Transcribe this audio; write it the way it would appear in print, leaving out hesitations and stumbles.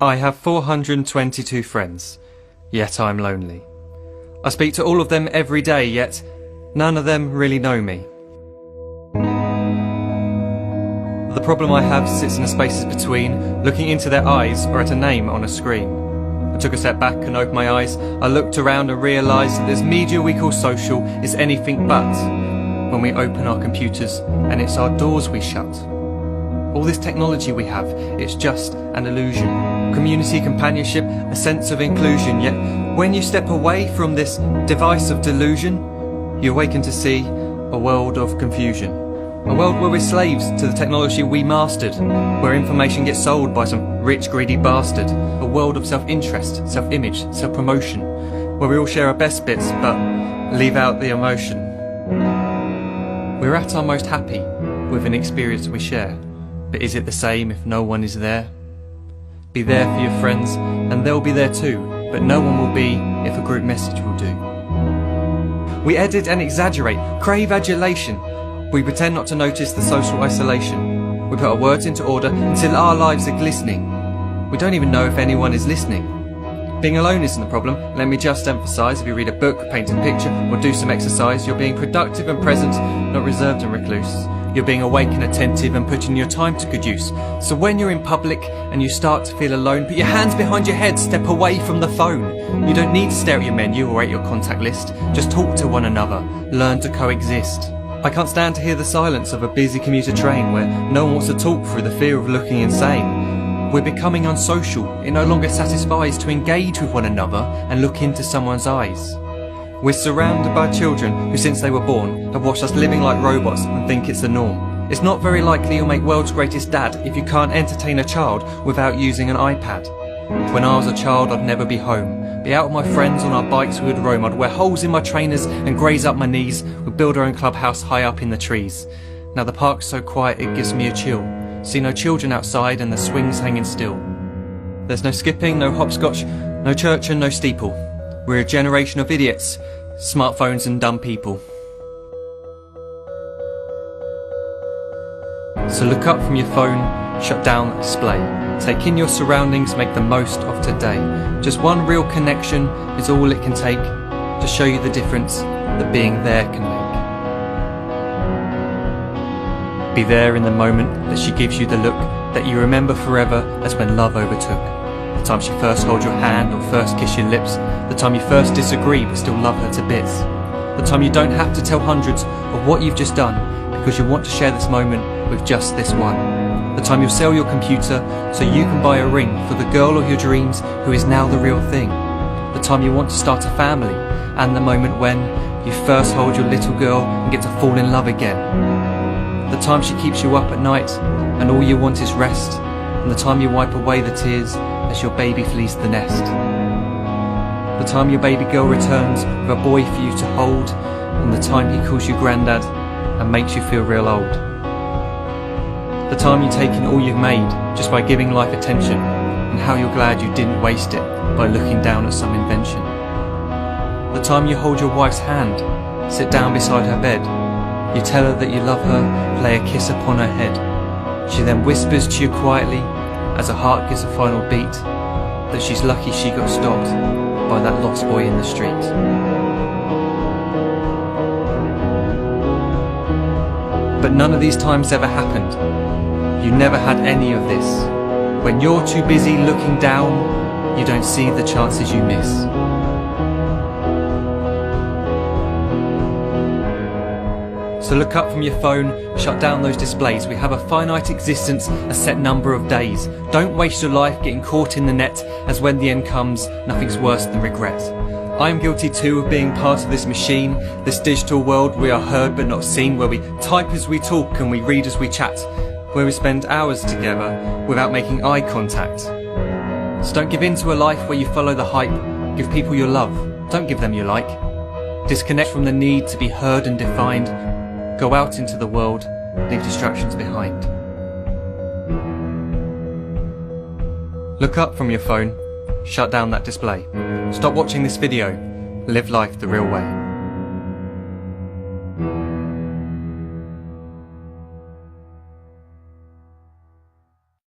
I have 422 friends, yet I'm lonely. I speak to all of them every day, yet none of them really know me. The problem I have sits in the spaces between looking into their eyes or at a name on a screen. I took a step back and opened my eyes. I looked around and realised that this media we call social is anything but when we open our computers and it's our doors we shut. All this technology we have, it's just an illusion. Community, companionship, a sense of inclusion. Yet when you step away from this device of delusion, you awaken to see a world of confusion. A world where we're slaves to the technology we mastered, where information gets sold by some rich, greedy bastard. A world of self-interest, self-image, self-promotion, where we all share our best bits but leave out the emotion. We're at our most happy with an experience we share. But is it the same if no one is there? Be there for your friends and they'll be there too, but no one will be if a group message will do. We edit and exaggerate, crave adulation. We pretend not to notice the social isolation. We put our words into order until our lives are glistening. We don't even know if anyone is listening. Being alone isn't the problem. Let me just emphasise, if you read a book, paint a picture or do some exercise, you're being productive and present, not reserved and recluse. You're being awake and attentive and putting your time to good use. So when you're in public and you start to feel alone, put your hands behind your head, step away from the phone. You don't need to stare at your menu or at your contact list. Just talk to one another. Learn to coexist. I can't stand to hear the silence of a busy commuter train where no one wants to talk through the fear of looking insane. We're becoming unsocial. It no longer satisfies to engage with one another and look into someone's eyes. We're surrounded by children who since they were born have watched us living like robots and think it's the norm. It's not very likely you'll make world's greatest dad if you can't entertain a child without using an iPad. When I was a child I'd never be home. Be out with my friends on our bikes we would roam. I'd wear holes in my trainers and graze up my knees. We'd build our own clubhouse high up in the trees. Now the park's so quiet it gives me a chill. See no children outside and the swings hanging still. There's no skipping, no hopscotch, no church and no steeple. We're a generation of idiots, smartphones and dumb people. So look up from your phone, shut down the display. Take in your surroundings, make the most of today. Just one real connection is all it can take to show you the difference that being there can make. Be there in the moment that she gives you the look that you remember forever as when love overtook. The time she first holds your hand or first kiss your lips. The time you first disagree but still love her to bits. The time you don't have to tell hundreds of what you've just done because you want to share this moment with just this one. The time you'll sell your computer so you can buy a ring for the girl of your dreams who is now the real thing. The time you want to start a family and the moment when you first hold your little girl and get to fall in love again. The time she keeps you up at night and all you want is rest. And the time you wipe away the tears as your baby flees the nest. The time your baby girl returns with a boy for you to hold, and the time he calls you granddad and makes you feel real old. The time you take in all you've made just by giving life attention, and how you're glad you didn't waste it by looking down at some invention. The time you hold your wife's hand, sit down beside her bed, you tell her that you love her, lay a kiss upon her head. She then whispers to you quietly, as her heart gives a final beat, that she's lucky she got stopped by that lost boy in the street. But none of these times ever happened. You never had any of this. When you're too busy looking down, you don't see the chances you miss. So look up from your phone, shut down those displays. We have a finite existence, a set number of days. Don't waste your life getting caught in the net, as when the end comes, nothing's worse than regret. I am guilty too of being part of this machine, this digital world we are heard but not seen, where we type as we talk and we read as we chat, where we spend hours together without making eye contact. So don't give in to a life where you follow the hype. Give people your love, don't give them your like. Disconnect from the need to be heard and defined. Go out into the world, leave distractions behind. Look up from your phone, shut down that display. Stop watching this video, live life the real way.